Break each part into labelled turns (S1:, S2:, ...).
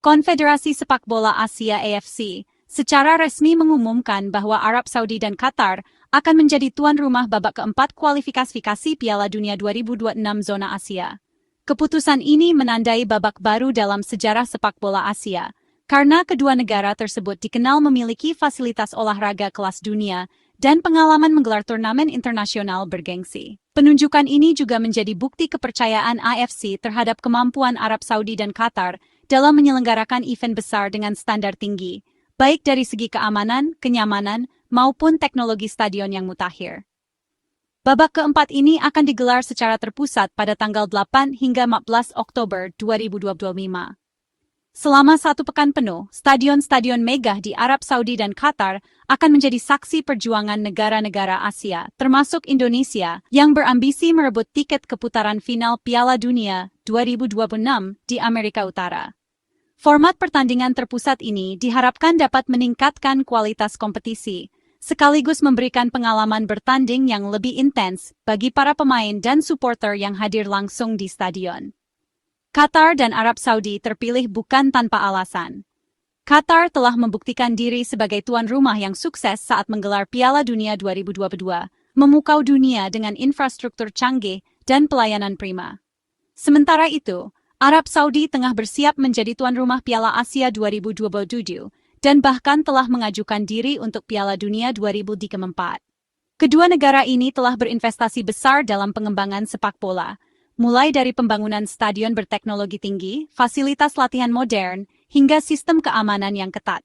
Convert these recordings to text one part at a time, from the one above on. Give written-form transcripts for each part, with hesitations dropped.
S1: Konfederasi Sepak Bola Asia AFC secara resmi mengumumkan bahwa Arab Saudi dan Qatar akan menjadi tuan rumah babak keempat kualifikasi Piala Dunia 2026 zona Asia. Keputusan ini menandai babak baru dalam sejarah sepak bola Asia, karena kedua negara tersebut dikenal memiliki fasilitas olahraga kelas dunia dan pengalaman menggelar turnamen internasional bergengsi. Penunjukan ini juga menjadi bukti kepercayaan AFC terhadap kemampuan Arab Saudi dan Qatar dalam menyelenggarakan event besar dengan standar tinggi, baik dari segi keamanan, kenyamanan, maupun teknologi stadion yang mutakhir. Babak keempat ini akan digelar secara terpusat pada tanggal 8 hingga 14 Oktober 2025. Selama satu pekan penuh, stadion-stadion megah di Arab Saudi dan Qatar akan menjadi saksi perjuangan negara-negara Asia, termasuk Indonesia, yang berambisi merebut tiket keputaran final Piala Dunia 2026 di Amerika Utara. Format pertandingan terpusat ini diharapkan dapat meningkatkan kualitas kompetisi, sekaligus memberikan pengalaman bertanding yang lebih intens bagi para pemain dan supporter yang hadir langsung di stadion. Qatar dan Arab Saudi terpilih bukan tanpa alasan. Qatar telah membuktikan diri sebagai tuan rumah yang sukses saat menggelar Piala Dunia 2022, memukau dunia dengan infrastruktur canggih dan pelayanan prima. Sementara itu, Arab Saudi tengah bersiap menjadi tuan rumah Piala Asia 2027 dan bahkan telah mengajukan diri untuk Piala Dunia 2024. Kedua negara ini telah berinvestasi besar dalam pengembangan sepak bola, mulai dari pembangunan stadion berteknologi tinggi, fasilitas latihan modern, hingga sistem keamanan yang ketat.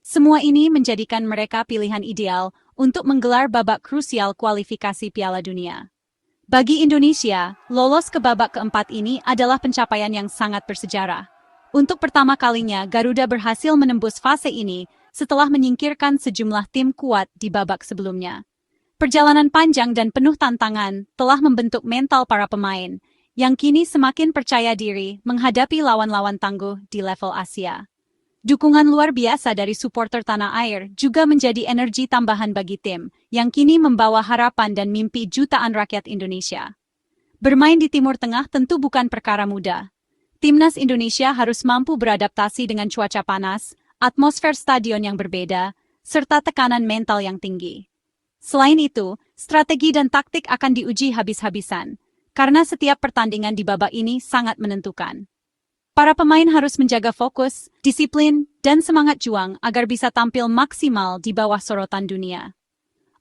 S1: Semua ini menjadikan mereka pilihan ideal untuk menggelar babak krusial kualifikasi Piala Dunia. Bagi Indonesia, lolos ke babak keempat ini adalah pencapaian yang sangat bersejarah. Untuk pertama kalinya, Garuda berhasil menembus fase ini setelah menyingkirkan sejumlah tim kuat di babak sebelumnya. Perjalanan panjang dan penuh tantangan telah membentuk mental para pemain, yang kini semakin percaya diri menghadapi lawan-lawan tangguh di level Asia. Dukungan luar biasa dari supporter tanah air juga menjadi energi tambahan bagi tim, yang kini membawa harapan dan mimpi jutaan rakyat Indonesia. Bermain di Timur Tengah tentu bukan perkara mudah. Timnas Indonesia harus mampu beradaptasi dengan cuaca panas, atmosfer stadion yang berbeda, serta tekanan mental yang tinggi. Selain itu, strategi dan taktik akan diuji habis-habisan, karena setiap pertandingan di babak ini sangat menentukan. Para pemain harus menjaga fokus, disiplin, dan semangat juang agar bisa tampil maksimal di bawah sorotan dunia.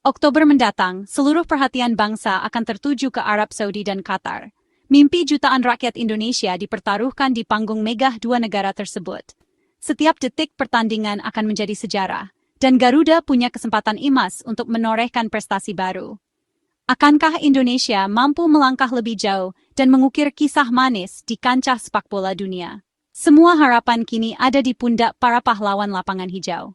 S1: Oktober mendatang, seluruh perhatian bangsa akan tertuju ke Arab Saudi dan Qatar. Mimpi jutaan rakyat Indonesia dipertaruhkan di panggung megah dua negara tersebut. Setiap detik pertandingan akan menjadi sejarah, dan Garuda punya kesempatan emas untuk menorehkan prestasi baru. Akankah Indonesia mampu melangkah lebih jauh dan mengukir kisah manis di kancah sepak bola dunia? Semua harapan kini ada di pundak para pahlawan lapangan hijau.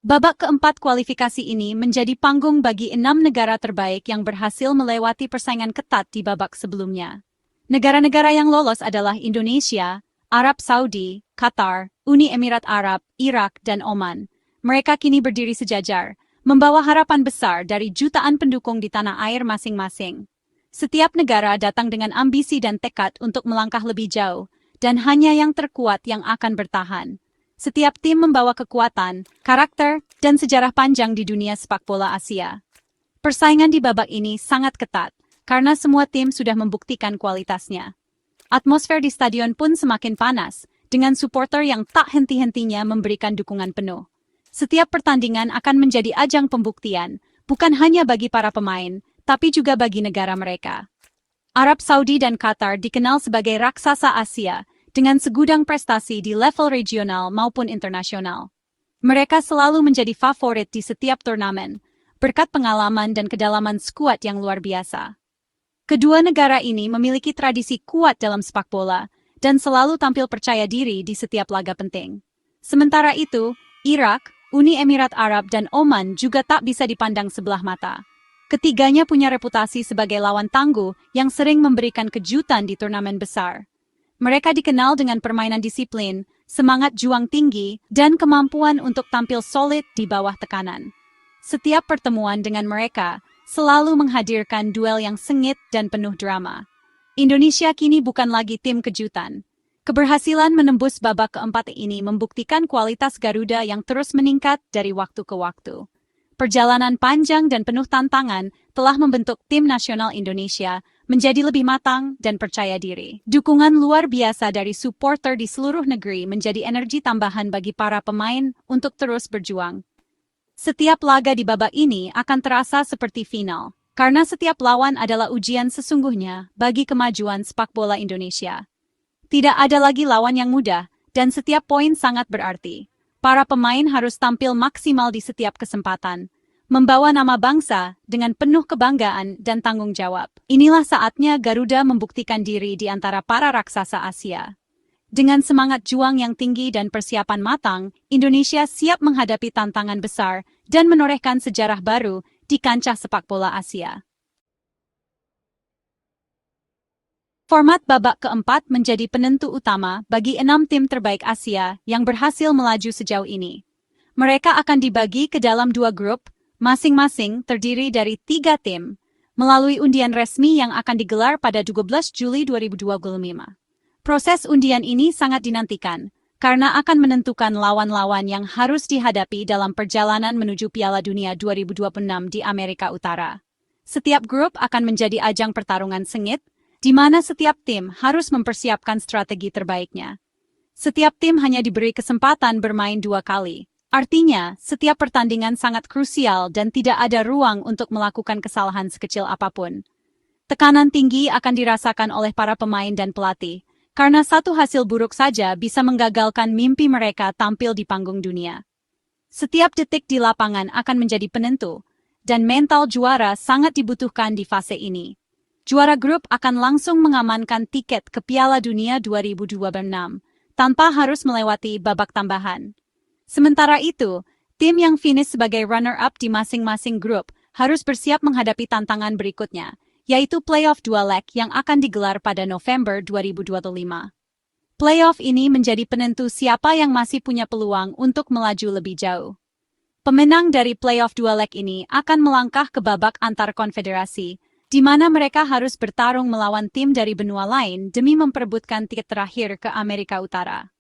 S1: Babak keempat kualifikasi ini menjadi panggung bagi 6 negara terbaik yang berhasil melewati persaingan ketat di babak sebelumnya. Negara-negara yang lolos adalah Indonesia, Arab Saudi, Qatar, Uni Emirat Arab, Irak, dan Oman. Mereka kini berdiri sejajar, membawa harapan besar dari jutaan pendukung di tanah air masing-masing. Setiap negara datang dengan ambisi dan tekad untuk melangkah lebih jauh, dan hanya yang terkuat yang akan bertahan. Setiap tim membawa kekuatan, karakter, dan sejarah panjang di dunia sepak bola Asia. Persaingan di babak ini sangat ketat, karena semua tim sudah membuktikan kualitasnya. Atmosfer di stadion pun semakin panas, dengan supporter yang tak henti-hentinya memberikan dukungan penuh. Setiap pertandingan akan menjadi ajang pembuktian, bukan hanya bagi para pemain, tapi juga bagi negara mereka. Arab Saudi dan Qatar dikenal sebagai raksasa Asia, dengan segudang prestasi di level regional maupun internasional. Mereka selalu menjadi favorit di setiap turnamen, berkat pengalaman dan kedalaman skuad yang luar biasa. Kedua negara ini memiliki tradisi kuat dalam sepak bola, dan selalu tampil percaya diri di setiap laga penting. Sementara itu, Irak, Uni Emirat Arab, dan Oman juga tak bisa dipandang sebelah mata. Ketiganya punya reputasi sebagai lawan tangguh yang sering memberikan kejutan di turnamen besar. Mereka dikenal dengan permainan disiplin, semangat juang tinggi, dan kemampuan untuk tampil solid di bawah tekanan. Setiap pertemuan dengan mereka selalu menghadirkan duel yang sengit dan penuh drama. Indonesia kini bukan lagi tim kejutan. Keberhasilan menembus babak keempat ini membuktikan kualitas Garuda yang terus meningkat dari waktu ke waktu. Perjalanan panjang dan penuh tantangan telah membentuk tim nasional Indonesia menjadi lebih matang dan percaya diri. Dukungan luar biasa dari supporter di seluruh negeri menjadi energi tambahan bagi para pemain untuk terus berjuang. Setiap laga di babak ini akan terasa seperti final, karena setiap lawan adalah ujian sesungguhnya bagi kemajuan sepak bola Indonesia. Tidak ada lagi lawan yang mudah, dan setiap poin sangat berarti. Para pemain harus tampil maksimal di setiap kesempatan, membawa nama bangsa dengan penuh kebanggaan dan tanggung jawab. Inilah saatnya Garuda membuktikan diri di antara para raksasa Asia. Dengan semangat juang yang tinggi dan persiapan matang, Indonesia siap menghadapi tantangan besar dan menorehkan sejarah baru di kancah sepak bola Asia. Format babak keempat menjadi penentu utama bagi 6 tim terbaik Asia yang berhasil melaju sejauh ini. Mereka akan dibagi ke dalam 2 grup, masing-masing terdiri dari 3 tim, melalui undian resmi yang akan digelar pada 12 Juli 2025. Proses undian ini sangat dinantikan, karena akan menentukan lawan-lawan yang harus dihadapi dalam perjalanan menuju Piala Dunia 2026 di Amerika Utara. Setiap grup akan menjadi ajang pertarungan sengit, di mana setiap tim harus mempersiapkan strategi terbaiknya. Setiap tim hanya diberi kesempatan bermain 2 kali. Artinya, setiap pertandingan sangat krusial dan tidak ada ruang untuk melakukan kesalahan sekecil apapun. Tekanan tinggi akan dirasakan oleh para pemain dan pelatih, karena satu hasil buruk saja bisa menggagalkan mimpi mereka tampil di panggung dunia. Setiap detik di lapangan akan menjadi penentu, dan mental juara sangat dibutuhkan di fase ini. Juara grup akan langsung mengamankan tiket ke Piala Dunia 2026, tanpa harus melewati babak tambahan. Sementara itu, tim yang finish sebagai runner-up di masing-masing grup harus bersiap menghadapi tantangan berikutnya, yaitu playoff 2 leg yang akan digelar pada November 2025. Playoff ini menjadi penentu siapa yang masih punya peluang untuk melaju lebih jauh. Pemenang dari playoff 2 leg ini akan melangkah ke babak antar konfederasi, di mana mereka harus bertarung melawan tim dari benua lain demi memperebutkan tiket terakhir ke Amerika Utara.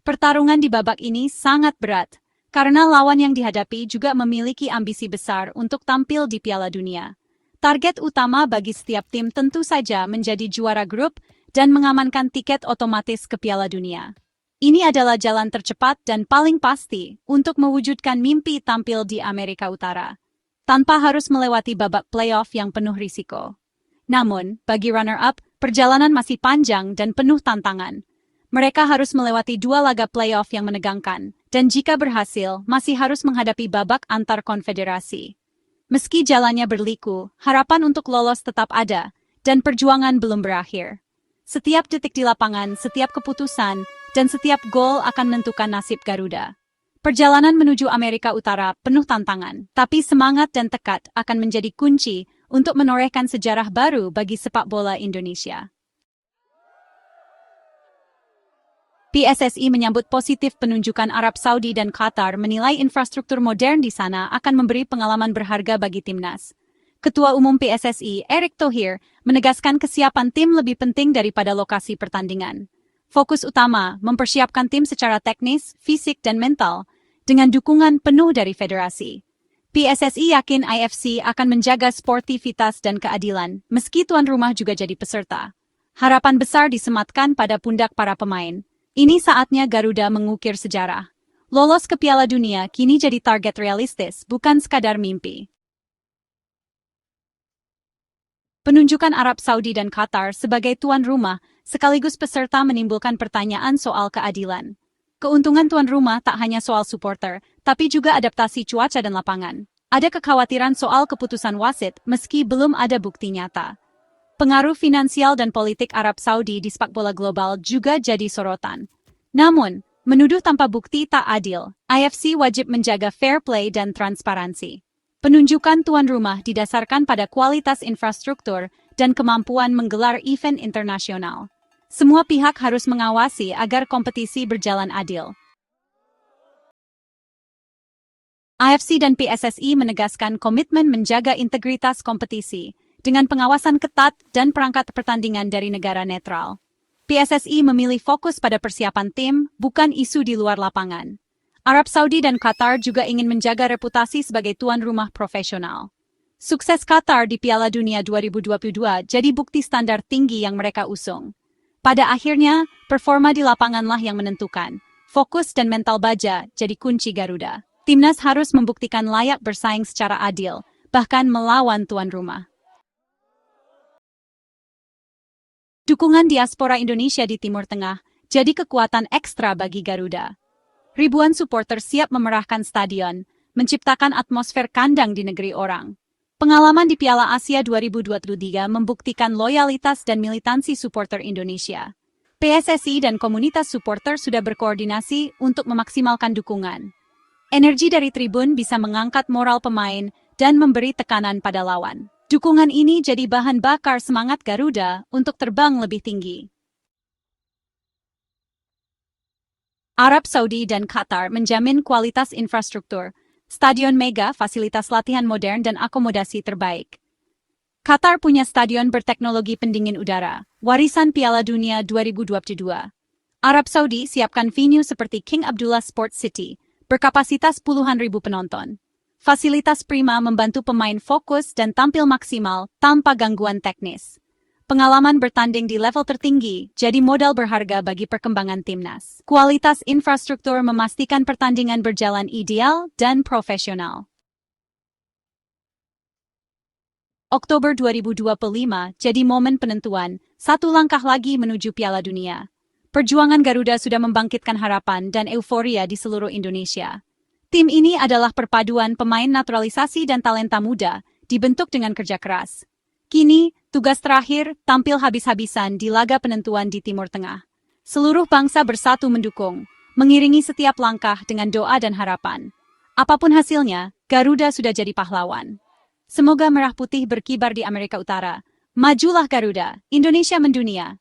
S1: Pertarungan di babak ini sangat berat, karena lawan yang dihadapi juga memiliki ambisi besar untuk tampil di Piala Dunia. Target utama bagi setiap tim tentu saja menjadi juara grup dan mengamankan tiket otomatis ke Piala Dunia. Ini adalah jalan tercepat dan paling pasti untuk mewujudkan mimpi tampil di Amerika Utara, tanpa harus melewati babak playoff yang penuh risiko. Namun, bagi runner-up, perjalanan masih panjang dan penuh tantangan. Mereka harus melewati 2 laga playoff yang menegangkan, dan jika berhasil, masih harus menghadapi babak antar konfederasi. Meski jalannya berliku, harapan untuk lolos tetap ada, dan perjuangan belum berakhir. Setiap detik di lapangan, setiap keputusan, dan setiap gol akan menentukan nasib Garuda. Perjalanan menuju Amerika Utara penuh tantangan, tapi semangat dan tekad akan menjadi kunci untuk menorehkan sejarah baru bagi sepak bola Indonesia. PSSI menyambut positif penunjukan Arab Saudi dan Qatar menilai infrastruktur modern di sana akan memberi pengalaman berharga bagi timnas. Ketua Umum PSSI, Erick Thohir, menegaskan kesiapan tim lebih penting daripada lokasi pertandingan. Fokus utama mempersiapkan tim secara teknis, fisik, dan mental, dengan dukungan penuh dari federasi. PSSI yakin IFC akan menjaga sportivitas dan keadilan, meski tuan rumah juga jadi peserta. Harapan besar disematkan pada pundak para pemain. Ini saatnya Garuda mengukir sejarah. Lolos ke Piala Dunia kini jadi target realistis, bukan sekadar mimpi. Penunjukan Arab Saudi dan Qatar sebagai tuan rumah sekaligus peserta menimbulkan pertanyaan soal keadilan. Keuntungan tuan rumah tak hanya soal supporter, tapi juga adaptasi cuaca dan lapangan. Ada kekhawatiran soal keputusan wasit meski belum ada bukti nyata. Pengaruh finansial dan politik Arab Saudi di sepak bola global juga jadi sorotan. Namun, menuduh tanpa bukti tak adil. IFC wajib menjaga fair play dan transparansi. Penunjukan tuan rumah didasarkan pada kualitas infrastruktur dan kemampuan menggelar event internasional. Semua pihak harus mengawasi agar kompetisi berjalan adil. IFC dan PSSI menegaskan komitmen menjaga integritas kompetisi dengan pengawasan ketat dan perangkat pertandingan dari negara netral. PSSI memilih fokus pada persiapan tim, bukan isu di luar lapangan. Arab Saudi dan Qatar juga ingin menjaga reputasi sebagai tuan rumah profesional. Sukses Qatar di Piala Dunia 2022 jadi bukti standar tinggi yang mereka usung. Pada akhirnya, performa di lapanganlah yang menentukan. Fokus dan mental baja jadi kunci Garuda. Timnas harus membuktikan layak bersaing secara adil, bahkan melawan tuan rumah. Dukungan diaspora Indonesia di Timur Tengah jadi kekuatan ekstra bagi Garuda. Ribuan supporter siap memerahkan stadion, menciptakan atmosfer kandang di negeri orang. Pengalaman di Piala Asia 2023 membuktikan loyalitas dan militansi supporter Indonesia. PSSI dan komunitas supporter sudah berkoordinasi untuk memaksimalkan dukungan. Energi dari tribun bisa mengangkat moral pemain dan memberi tekanan pada lawan. Dukungan ini jadi bahan bakar semangat Garuda untuk terbang lebih tinggi. Arab Saudi dan Qatar menjamin kualitas infrastruktur, stadion mega, fasilitas latihan modern dan akomodasi terbaik. Qatar punya stadion berteknologi pendingin udara, warisan Piala Dunia 2022. Arab Saudi siapkan venue seperti King Abdullah Sports City, berkapasitas puluhan ribu penonton. Fasilitas prima membantu pemain fokus dan tampil maksimal tanpa gangguan teknis. Pengalaman bertanding di level tertinggi jadi modal berharga bagi perkembangan timnas. Kualitas infrastruktur memastikan pertandingan berjalan ideal dan profesional. Oktober 2025 jadi momen penentuan, satu langkah lagi menuju Piala Dunia. Perjuangan Garuda sudah membangkitkan harapan dan euforia di seluruh Indonesia. Tim ini adalah perpaduan pemain naturalisasi dan talenta muda, dibentuk dengan kerja keras. Kini, tugas terakhir tampil habis-habisan di laga penentuan di Timur Tengah. Seluruh bangsa bersatu mendukung, mengiringi setiap langkah dengan doa dan harapan. Apapun hasilnya, Garuda sudah jadi pahlawan. Semoga merah putih berkibar di Amerika Utara. Majulah Garuda, Indonesia mendunia,